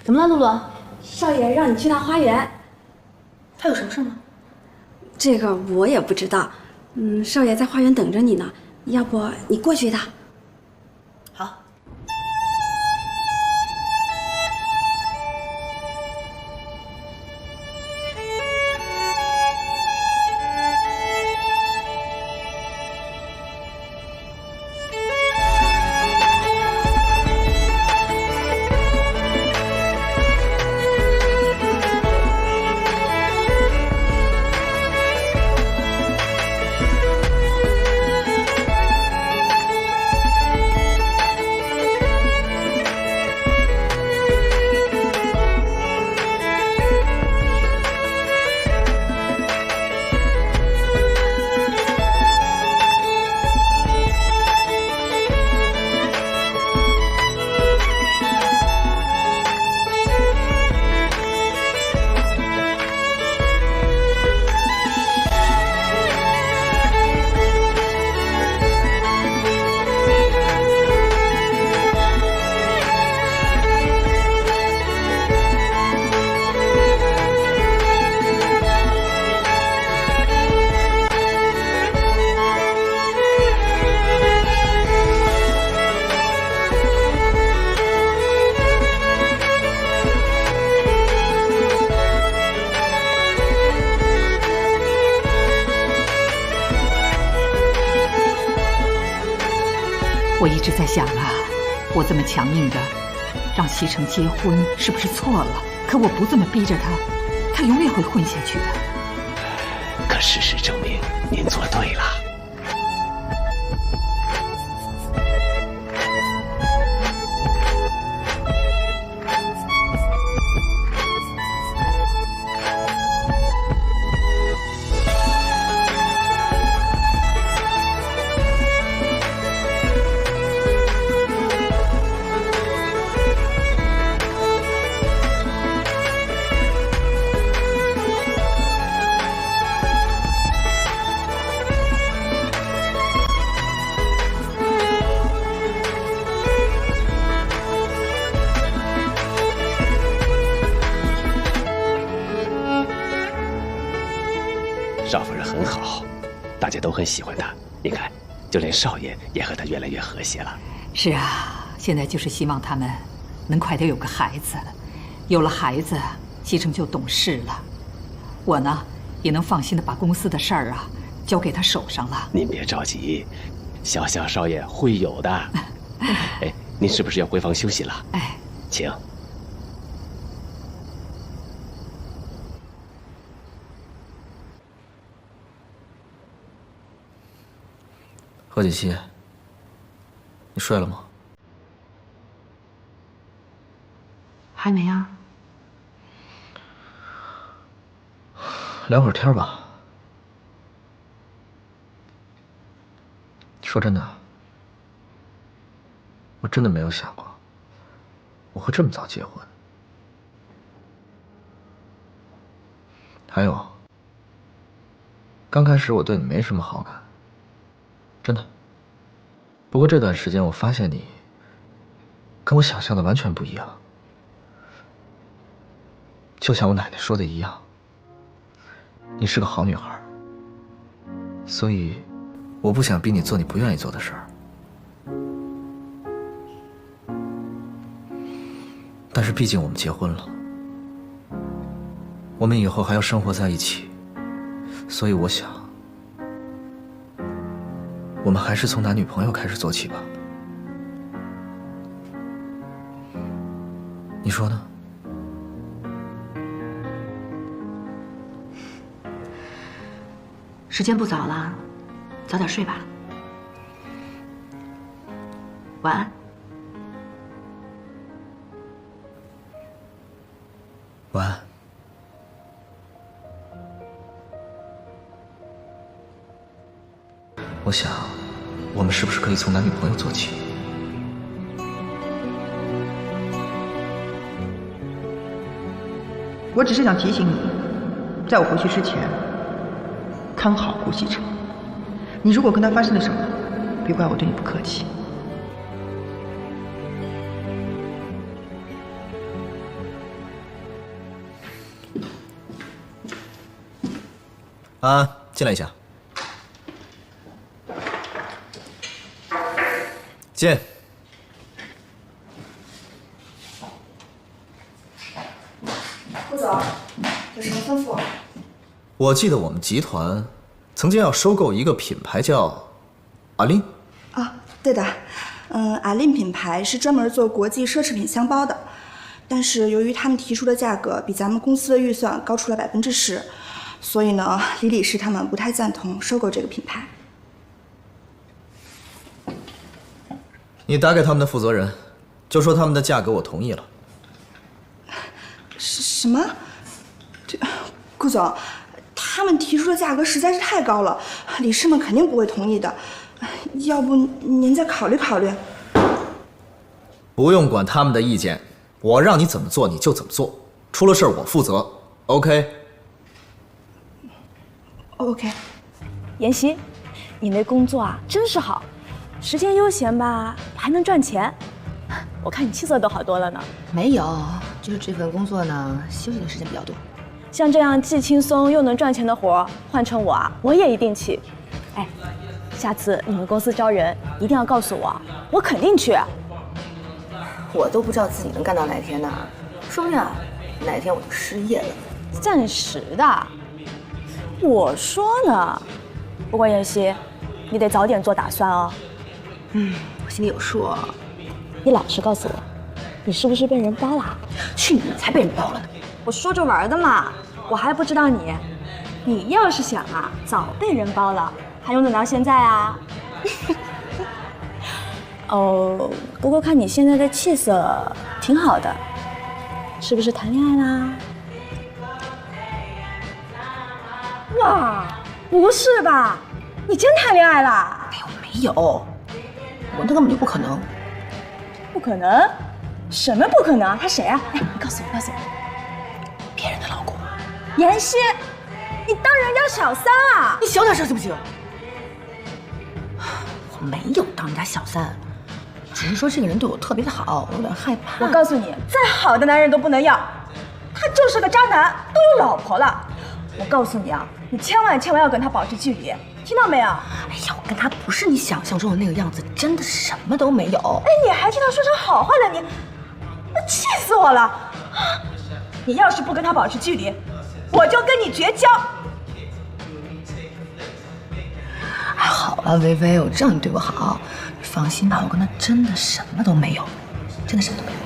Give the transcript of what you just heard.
怎么了，露露？少爷让你去趟花园。他有什么事吗？这个我也不知道。少爷在花园等着你呢，要不你过去一趟？好。我一直在想啊，我这么强硬的让西城结婚是不是错了？可我不这么逼着他，他永远会混下去的。可事实证明，您做对了。少夫人很好，大家都很喜欢她。你看，就连少爷也和她越来越和谐了。是啊，现在就是希望他们能快点有个孩子，有了孩子，西城就懂事了。我呢，也能放心的把公司的事儿啊交给他手上了。您别着急，小少爷会有的。哎，您是不是要回房休息了？哎，请。何锦溪，你睡了吗？还没啊。聊会儿天吧。说真的，我真的没有想过我会这么早结婚。还有，刚开始我对你没什么好感。真的。不过这段时间我发现你跟我想象的完全不一样，就像我奶奶说的一样，你是个好女孩，所以我不想逼你做你不愿意做的事儿。但是毕竟我们结婚了，我们以后还要生活在一起，所以我想我们还是从男女朋友开始做起吧，你说呢？时间不早了，早点睡吧。晚安。晚安。我想，我们是不是可以从男女朋友做起？我只是想提醒你，在我回去之前，看好顾西城。你如果跟他发生了什么，别怪我对你不客气。进来一下。进。顾总，有什么吩咐？我记得我们集团曾经要收购一个品牌叫阿琳。啊，对的，阿琳品牌是专门做国际奢侈品箱包的，但是由于他们提出的价格比咱们公司的预算高出了10%，所以呢，李理事他们不太赞同收购这个品牌。你打给他们的负责人，就说他们的价格我同意了。什么？这，顾总，他们提出的价格实在是太高了，理事们肯定不会同意的。要不您再考虑考虑？不用管他们的意见，我让你怎么做你就怎么做，出了事我负责。OK？ OK。妍希，你那工作啊真是好，时间悠闲吧，还能赚钱。我看你气色都好多了呢。没有，就是这份工作呢，休息的时间比较多。像这样既轻松又能赚钱的活，换成我啊，我也一定去。哎，下次你们公司招人，一定要告诉我，我肯定去。我都不知道自己能干到哪天呢，说不定啊，哪天我就失业了。暂时的。我说呢，不过妍希，你得早点做打算哦。我心里有数。你老实告诉我，你是不是被人包了？去你才被人包了呢！我说着玩的嘛，我还不知道你。你要是想啊，早被人包了，还用得着现在啊？哦，不过看你现在的气色挺好的，是不是谈恋爱啦？哇，不是吧？你真谈恋爱啦？哎呦，没有，我那根本就不可能。不可能？什么不可能啊？他谁啊？哎，你告诉我，告诉我。别人的老公。妍希，你当人家小三啊？你小点声行不行？我没有当人家小三，只是说这个人对我特别的好，我有点害怕。我告诉你，再好的男人都不能要，他就是个渣男，都有老婆了。我告诉你啊，你千万要跟他保持距离，听到没有？哎呀，我跟他不是你想象中的那个样子，真的什么都没有。哎，你还替他说成好话了，你，气死我了！你要是不跟他保持距离，我就跟你绝交。哎，好了，薇薇，我知道你对我好，你放心吧，我跟他真的什么都没有，真的什么都没有。